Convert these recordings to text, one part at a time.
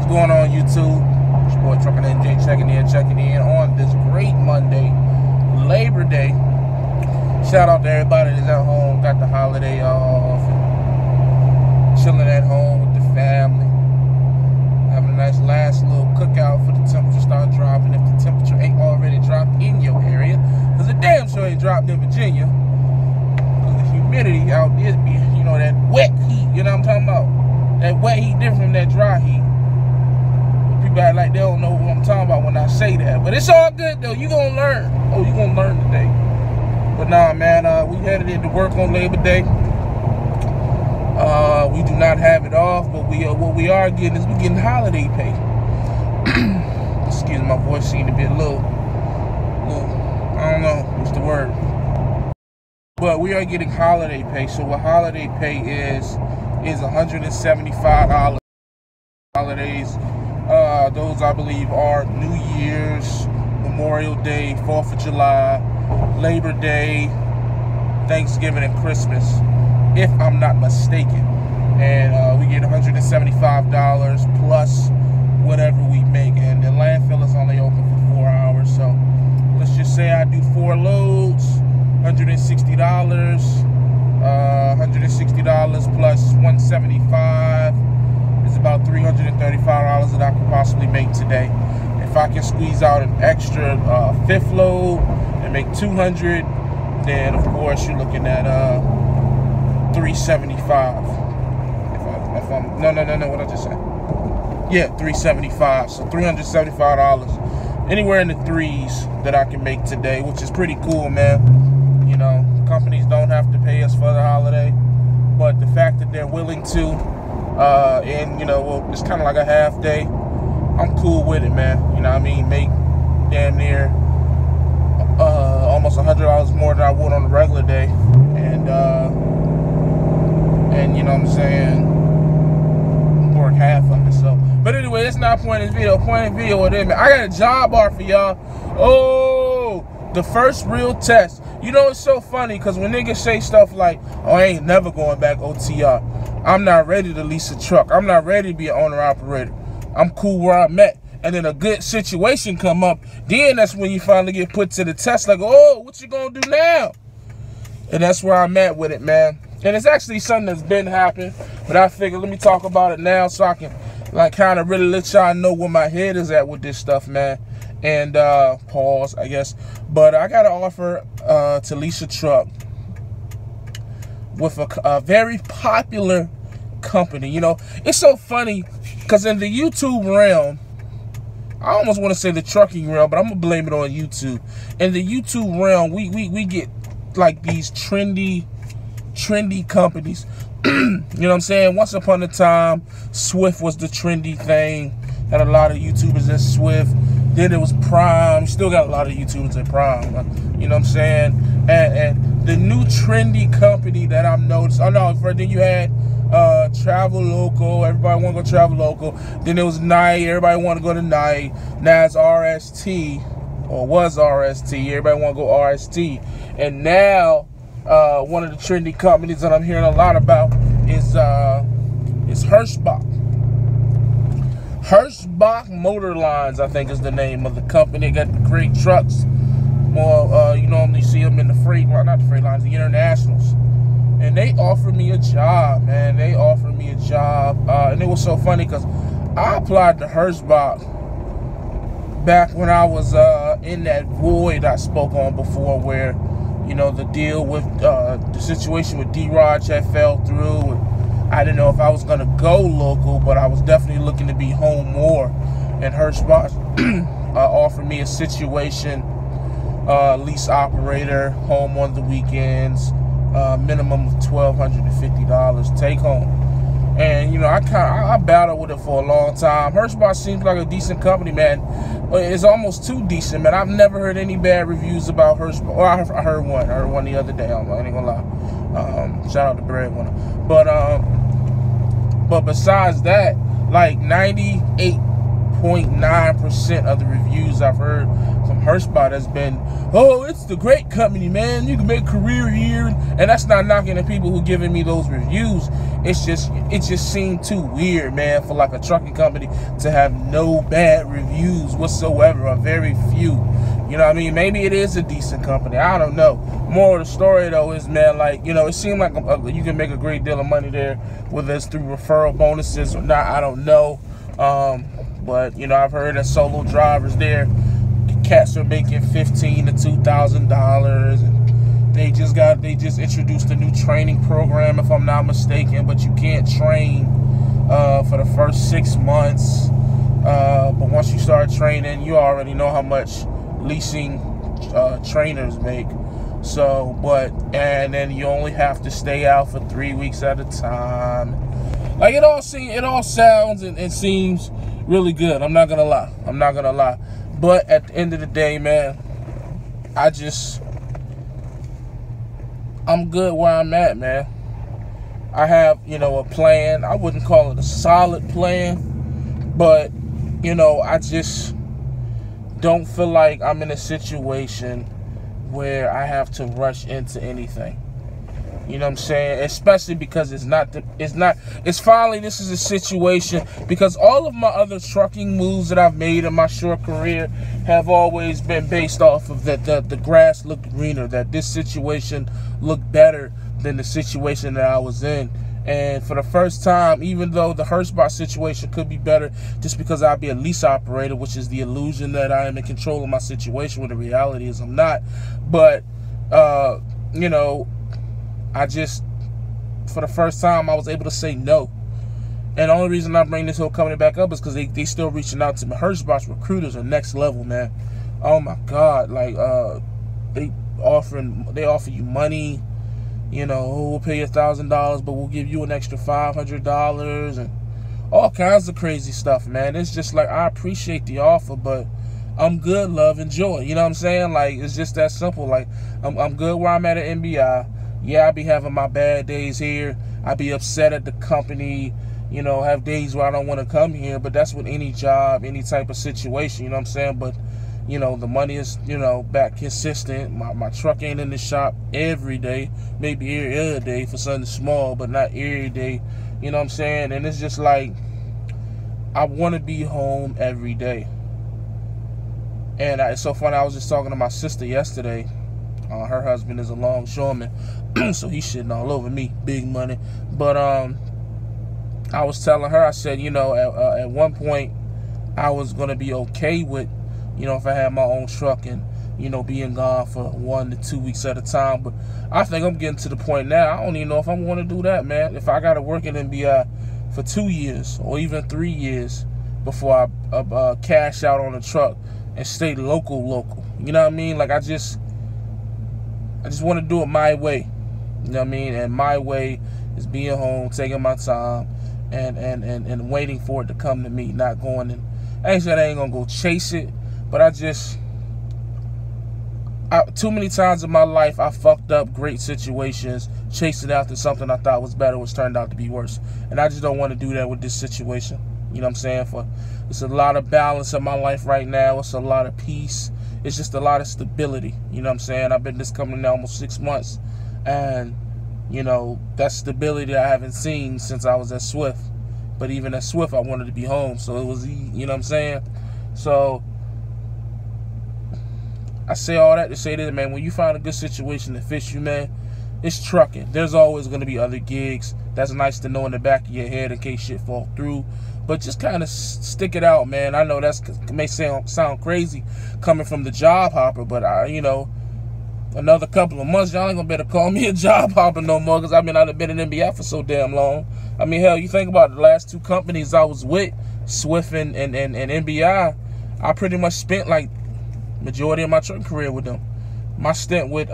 What's going on, YouTube? It's your boy Atruckernamedjay checking in on this great Monday, Labor Day. Shout out to everybody that's at home, got the holiday off, chilling at home with the family, having a nice last little cookout for the temperature start dropping. If the temperature ain't already dropped in your area, because it damn sure ain't dropped in Virginia, because the humidity out there be, you know, that wet heat, you know what I'm talking about? That wet heat different from that dry heat. But people act like they don't know what I'm talking about when I say that. But it's all good though, you gonna learn. Oh, you gonna learn today. But nah, man, we headed into work on Labor Day. We do not have it off, but what we are getting is we're getting holiday pay. Excuse me, my voice seemed to be a little, I don't know, what's the word? But we are getting holiday pay. So what holiday pay is $175. Holidays, those I believe are New Year's, Memorial Day, 4th of July, Labor Day, Thanksgiving, and Christmas, if I'm not mistaken. And we get $175 plus whatever we make. And the landfill is only open for 4 hours. So let's just say I do 4 loads, $160. $160 plus $175 is about $335 that I could possibly make today. If I can squeeze out an extra 5th load and make $200, then of course you're looking at $375. No, what I just said? Yeah, $375. So $375, anywhere in the threes that I can make today, which is pretty cool, man. You know, companies don't have to pay us for the holiday, but the fact that they're willing to, and you know, well, it's kind of like a half day. I'm cool with it, man. You know what I mean? Make damn near almost $100 more than I would on a regular day, and you know what I'm saying, work half of it. So, but anyway, it's not point in this video. Point in video with it, man. I got a job offer, y'all. Oh, the first real test. You know, it's so funny because when niggas say stuff like, "Oh, I ain't never going back OTR," I'm not ready to lease a truck. I'm not ready to be an owner operator. I'm cool where I'm at. And then a good situation come up, then that's when you finally get put to the test. Like, oh, what you gonna do now? And that's where I'm at with it, man. And it's actually something that's been happening, but I figured let me talk about it now so I can like kind of really let y'all know where my head is at with this stuff, man. And pause, I guess. But I got an offer to lease a truck with a very popular company. You know, it's so funny because in the YouTube realm, I almost want to say the trucking realm, but I'm gonna blame it on YouTube. In the YouTube realm, we get like these trendy companies. You know what I'm saying? Once upon a time, Swift was the trendy thing. Had a lot of YouTubers in Swift. Then it was Prime. Still got a lot of YouTubers in Prime. You know what I'm saying? And the new trendy company that I've noticed. Oh no, first then you had Travel Local. Everybody want to go Travel Local. Then it was Night. Everybody want to go to Night. Now it's RST, or was RST. Everybody want to go RST. And now one of the trendy companies that I'm hearing a lot about is Hirschbach. Hirschbach Motor Lines, I think, is the name of the company. They got the great trucks. More, you normally see them in the not the freight lines, the internationals. And they offered me a job, man. They offered me a job. And it was so funny because I applied to Hirschbach back when I was in that void I spoke on before, where, you know, the deal with the situation with D-Raj had fell through. And I didn't know if I was going to go local, but I was definitely looking to be home more. And Hirschbach offered me a situation, lease operator, home on the weekends, minimum of $1,250 take home. And you know, I battled with it for a long time. Hirschbach seems like a decent company, man. It's almost too decent, man. I've never heard any bad reviews about Hirschbach. Well, I heard one the other day. I ain't gonna lie. Shout out to Breadwinner. But besides that, like 98% 99.9% of the reviews I've heard from hirschbach has been, oh, it's the great company, man. You can make a career here. And that's not knocking the people who giving me those reviews. It just seemed too weird, man, for like a trucking company to have no bad reviews whatsoever, or very few. You know what I mean? Maybe it is a decent company. I don't know. More of the story, though, is, man, like, you know, it seemed like you can make a great deal of money there, whether it's through referral bonuses or not. I don't know. But, you know, I've heard that solo drivers there, cats are making $1,500 to $2,000. And they just introduced a new training program, if I'm not mistaken. But you can't train for the first 6 months. But once you start training, you already know how much leasing trainers make. So, and then you only have to stay out for 3 weeks at a time. Like, it all sounds and seems really good. I'm not gonna lie. But at the end of the day, man, I'm good where I'm at, man. I have, you know, a plan. I wouldn't call it a solid plan, but, you know, I just don't feel like I'm in a situation where I have to rush into anything. You know what I'm saying? Especially because this is a situation, because all of my other trucking moves that I've made in my short career have always been based off of that the grass looked greener, that this situation looked better than the situation that I was in. And for the first time, even though the hirschbach situation could be better just because I'll be a lease operator, which is the illusion that I am in control of my situation, when the reality is I'm not. But, you know, for the first time, I was able to say no. And the only reason I bring this whole company back up is because they still reaching out to me. hirschbach's recruiters are next level, man. Oh, my God. Like, they offer you money. You know, we'll pay you $1,000, but we'll give you an extra $500 and all kinds of crazy stuff, man. It's just like, I appreciate the offer, but I'm good, love, and joy. You know what I'm saying? Like, it's just that simple. Like, I'm good where I'm at Mbi. Yeah, I be having my bad days here. I be upset at the company. You know, have days where I don't want to come here, but that's with any job, any type of situation. You know what I'm saying? But, you know, the money is, you know, back consistent. My truck ain't in the shop every day. Maybe every other day for something small, but not every day. You know what I'm saying? And it's just like, I want to be home every day. And it's so funny, I was just talking to my sister yesterday. Her husband is a longshoreman, so he's shitting all over me, big money. But I was telling her, I said, you know, at one point, I was going to be okay with, you know, if I had my own truck and, you know, being gone for 1 to 2 weeks at a time. But I think I'm getting to the point now, I don't even know if I'm going to do that, man. If I got to work in Mbi for 2 years or even 3 years before I cash out on a truck and stay local. You know what I mean? Like, I just want to do it my way. You know what I mean? And my way is being home, taking my time, and waiting for it to come to me, not going and I ain't saying I ain't gonna go chase it, but too many times in my life I fucked up great situations chasing after something I thought was better, which turned out to be worse. And I just don't want to do that with this situation. You know what I'm saying? It's a lot of balance in my life right now. It's a lot of peace. It's just a lot of stability. You know what I'm saying? I've been this company now almost 6 months. And, you know, that stability I haven't seen since I was at Swift. But even at Swift, I wanted to be home. So it was, you know what I'm saying? So I say all that to say this, man. When you find a good situation that fits you, man, it's trucking. There's always going to be other gigs. That's nice to know in the back of your head in case shit fall through. But just kind of stick it out, man. I know that may sound crazy coming from the job hopper, but you know, another couple of months, y'all ain't gonna better call me a job hopper no more, because I've been in Mbi for so damn long. I mean, hell, you think about the last 2 companies I was with, Swift and Mbi, I pretty much spent like majority of my trucking career with them. My stint with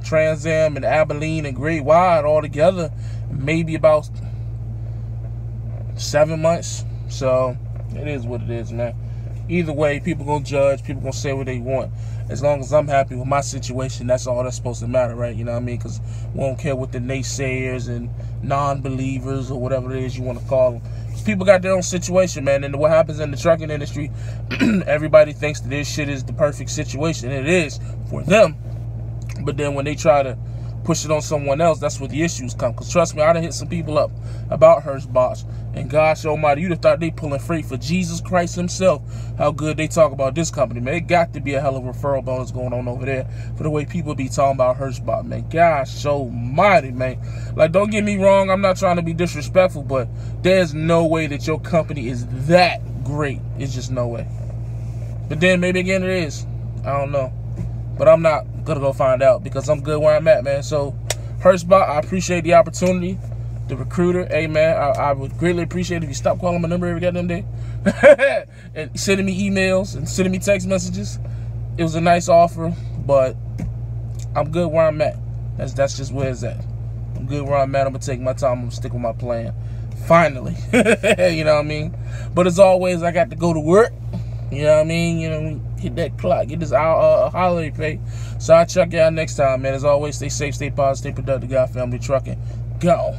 Trans Am and Abilene and Great Wide all together, maybe about 7 months. So it is what it is, man. Either way, people gonna judge, people gonna say what they want. As long as I'm happy with my situation, that's all that's supposed to matter, right? You know what I mean? Because we don't care what the naysayers and non-believers or whatever it is you want to call them people got their own situation, man. And what happens in the trucking industry, everybody thinks that this shit is the perfect situation. It is for them. But then when they try to push it on someone else, that's where the issues come. Because trust me, I done hit some people up about hirschbach. And gosh almighty, you'd have thought they pulling freight for Jesus Christ himself. How good they talk about this company, man. It got to be a hell of a referral bonus going on over there for the way people be talking about hirschbach, man. Gosh almighty, man. Like, don't get me wrong, I'm not trying to be disrespectful, but there's no way that your company is that great. It's just no way. But then maybe again it is. I don't know. But I'm not gonna go find out because I'm good where I'm at, man. So hirschbach, I appreciate the opportunity. The recruiter, hey man, I would greatly appreciate it if you stop calling my number every goddamn day and sending me emails and sending me text messages. It was a nice offer, but I'm good where I'm at. That's just where it's at. I'm good where I'm at. I'm gonna take my time. I'm gonna stick with my plan. Finally, you know what I mean. But as always, I got to go to work. You know what I mean. You know, hit that clock, get this holiday pay. So I'll check y'all next time, man. As always, stay safe, stay positive, stay productive. God, family, trucking. Go.